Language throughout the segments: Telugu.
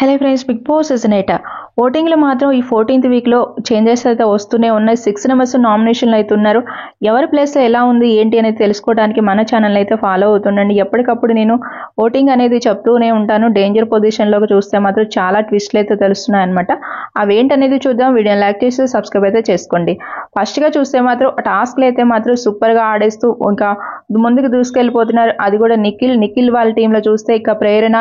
Hello friends, Bigg Boss season 8 ఓటింగ్లో మాత్రం ఈ 14th వీక్లో చేంజెస్ అయితే వస్తూనే ఉన్నాయి. 6 మెంబర్స్ నామినేషన్లు అయితే ఉన్నారు. ఎవరి ప్లేస్లో ఎలా ఉంది ఏంటి అనేది తెలుసుకోవడానికి మన ఛానల్ అయితే ఫాలో అవుతుండండి. ఎప్పటికప్పుడు నేను ఓటింగ్ అనేది చెప్తూనే ఉంటాను. డేంజర్ పొజిషన్లోకి చూస్తే మాత్రం చాలా ట్విస్ట్లు అయితే తెలుస్తున్నాయి అనమాట. అవేంటనేది చూద్దాం. వీడియోని లైక్ చేసి సబ్స్క్రైబ్ అయితే చేసుకోండి. ఫస్ట్గా చూస్తే మాత్రం టాస్క్లు అయితే మాత్రం సూపర్గా ఆడేస్తూ ఇంకా ముందుకు దూసుకెళ్ళిపోతున్నారు. అది కూడా నిఖిల్ వాళ్ళ టీంలో చూస్తే ఇక ప్రేరణ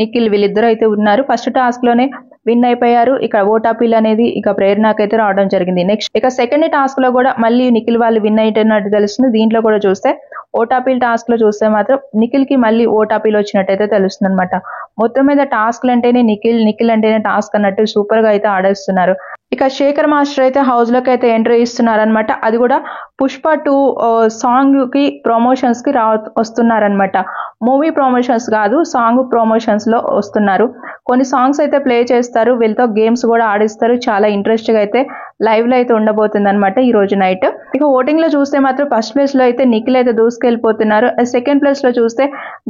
నిఖిల్ వీళ్ళిద్దరూ అయితే ఉన్నారు. ఫస్ట్ టాస్క్ లోనే విన్ అయిపోయారు. ఇక ఓట్ అపీల్ అనేది ఇక ప్రేరణకైతే రావడం జరిగింది. నెక్స్ట్ ఇక సెకండ్ టాస్క్ లో కూడా మళ్ళీ నిఖిల్ వాళ్ళు విన్ అయినట్టు తెలుస్తుంది. దీంట్లో కూడా చూస్తే ఓట్ అపీల్ టాస్క్ లో చూస్తే మాత్రం నిఖిల్ కి మళ్ళీ ఓట్ అపీల్ వచ్చినట్టయితే తెలుస్తుంది అనమాట. మొత్తం మీద టాస్క్లు అంటేనే నిఖిల్ అంటేనే టాస్క్ అన్నట్టు సూపర్ గా అయితే ఆడేస్తున్నారు. ఇక శేఖర్ మాస్టర్ అయితే హౌస్ లోకి అయితే ఎంట్రీ ఇస్తున్నారనమాట. అది కూడా పుష్ప 2 సాంగ్ కి ప్రమోషన్స్ కి వస్తున్నారనమాట. మూవీ ప్రమోషన్స్ కాదు, సాంగ్ ప్రమోషన్స్ లో వస్తున్నారు. కొన్ని సాంగ్స్ అయితే ప్లే చేస్తారు, వీళ్ళతో గేమ్స్ కూడా ఆడిస్తారు. చాలా ఇంట్రెస్ట్ గా అయితే లైవ్ లో అయితే ఉండబోతుంది అనమాట ఈ రోజు నైట్. ఇక ఓటింగ్ లో చూస్తే మాత్రం ఫస్ట్ ప్లేస్ లో అయితే నిఖిల్ అయితే దూసుకెళ్ళిపోతున్నారు. సెకండ్ ప్లేస్ లో చూస్తే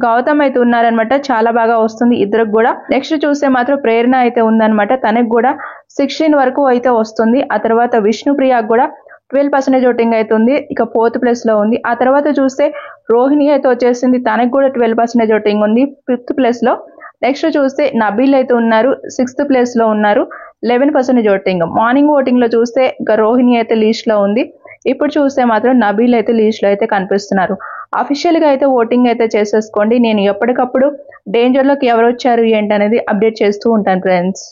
గౌతమ్ అయితే ఉన్నారనమాట. చాలా బాగా వస్తుంది ఇద్దరికి కూడా. నెక్స్ట్ చూస్తే మాత్రం ప్రేరణ అయితే ఉందనమాట. తనకు కూడా 16 వరకు అయితే వస్తుంది. ఆ తర్వాత విష్ణుప్రియకు కూడా 12% ఓటింగ్ అయితే ఉంది. ఇక 4th ప్లేస్ లో ఉంది. ఆ తర్వాత చూస్తే రోహిణి అయితే వచ్చేసింది, తనకు కూడా 12% ఓటింగ్ ఉంది 5th ప్లేస్ లో. నెక్స్ట్ చూస్తే నబీల్ అయితే ఉన్నారు, 6th ప్లేస్ లో ఉన్నారు, 11% ఓటింగ్. మార్నింగ్ ఓటింగ్ లో చూస్తే ఇక రోహిణి అయితే లీస్ట్ లో ఉంది. ఇప్పుడు చూస్తే మాత్రం నబీల్ అయితే లీస్ట్ లో అయితే కనిపిస్తున్నారు. అఫీషియల్ గా అయితే ఓటింగ్ అయితే చేసేసుకోండి. నేను ఎప్పటికప్పుడు డేంజర్ లోకి ఎవరు వచ్చారు ఏంటి అనేది అప్డేట్ చేస్తూ ఉంటాను ఫ్రెండ్స్.